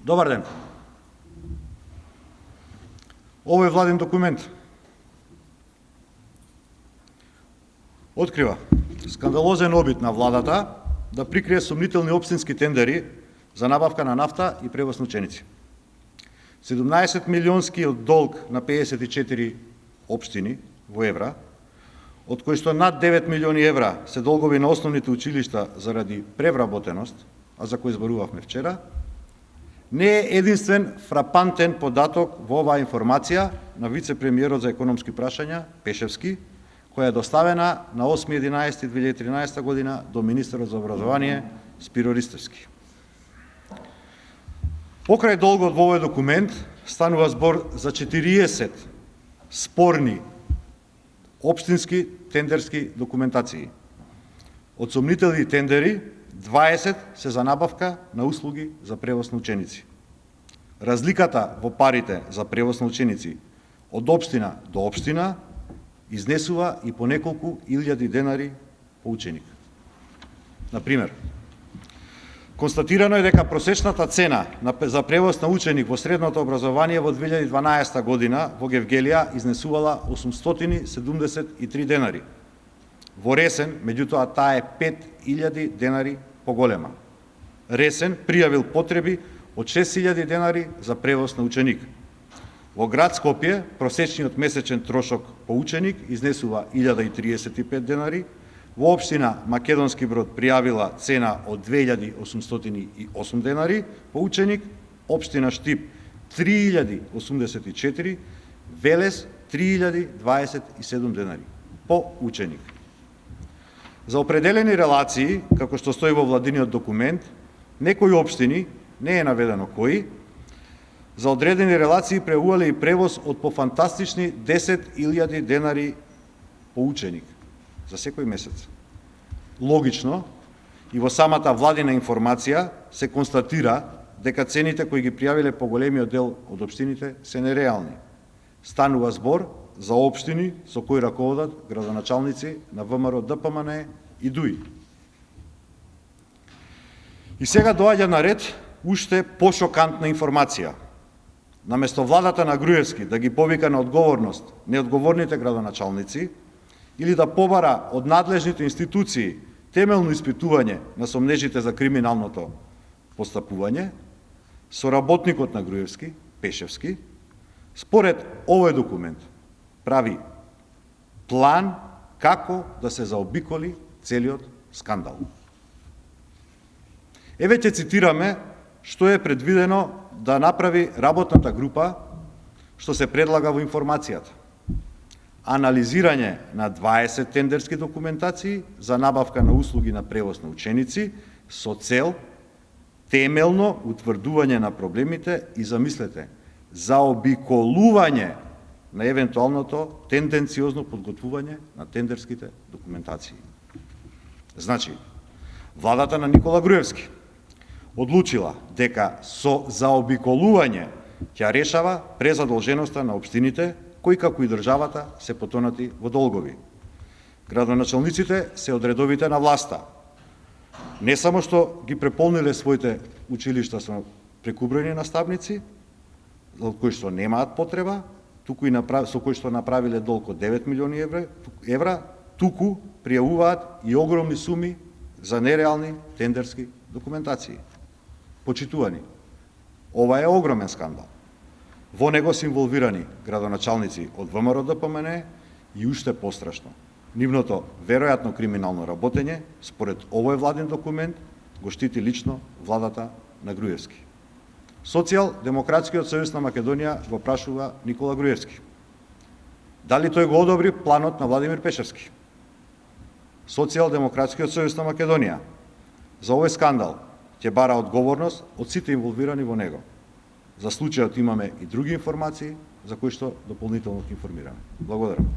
Добар ден. Овој владин документ открива скандалозен обид на владата да прикрие сомнителни општински тендери за набавка на нафта и превоз на ученици. 17 милионскиот долг на 54 општини во евра, од кои што над 9 милиони евра се долгови на основните училишта заради превработеност, а за кои зборувавме вчера, не е единствен фрапантен податок во оваа информација на вице-премиерот за економски прашања Пешевски, која е доставена на 8.11.2013 година до министерот за образование Спиро Ристевски. Покрај долгот во овој документ станува збор за 40 спорни општински тендерски документации. Од сомнителни тендери 20 се за набавка на услуги за превоз на ученици. Разликата во парите за превоз на ученици од општина до општина изнесува и по неколку илјади денари по ученик. Например, констатирано е дека просечната цена за превоз на ученик во средното образование во 2012 година во Гевгелија изнесувала 873 денари. Во Ресен, меѓутоа, таа е 5000 денари поголема. Ресен пријавил потреби од 6000 денари за превоз на ученик. Во град Скопје просечниот месечен трошок по ученик изнесува 1035 денари, во општина Македонски Брод пријавила цена од 2808 денари по ученик, општина Штип 3084, Велес 3027 денари по ученик. За определени релации, како што стои во владиниот документ, некои општини, не е наведено кои, за одредени релации преувале и превоз од по фантастични 10.000 денари по ученик за секој месец. Логично, и во самата владина информација се констатира дека цените кои ги пријавиле поголемиот дел од општините се нереални. Станува збор за општини со кои раководат градоначалници на ВМРО ДПМН и ДУИ. И сега доаѓа на ред уште пошокантна информација. Наместо владата на Груевски да ги повика на одговорност неодговорните градоначалници или да побара од надлежните институции темелно испитување на сомнежите за криминалното постапување, соработникот на Груевски, Пешевски, според овој документ, прави план како да се заобиколи целиот скандал. Еве ќе цитираме што е предвидено да направи работната група што се предлага во информацијата. Анализирање на 20 тендерски документации за набавка на услуги на превоз на ученици со цел темелно утврдување на проблемите и, замислете, заобиколување на евентуалното тенденциозно подготвување на тендерските документации. Значи, владата на Никола Груевски одлучила дека со заобиколување ќе решава презадолженоста на општините, кои како и државата се потонати во долгови. Градоначалниците се од редовите на власта. Не само што ги преполниле своите училишта со прекубројни наставници, од кои што немаат потреба, туку и со кои што направиле долг од 9 милиони евра, туку пријавуваат и огромни суми за нереални тендерски документации. Почитувани, ова е огромен скандал. Во него се инволвирани градоначалници од ВМРО ДПМН и уште пострашно. Нивното веројатно криминално работење, според овој владин документ, го штити лично владата на Груевски. Социјал-демократскиот сојуз на Македонија го прашува Никола Груевски. Дали тој го одобри планот на Владимир Пешевски? Социјал-демократскиот сојуз на Македонија за овој скандал ќе бара одговорност од сите инволвирани во него. За случајот имаме и други информации за кои што дополнително ќе информираме. Благодарам.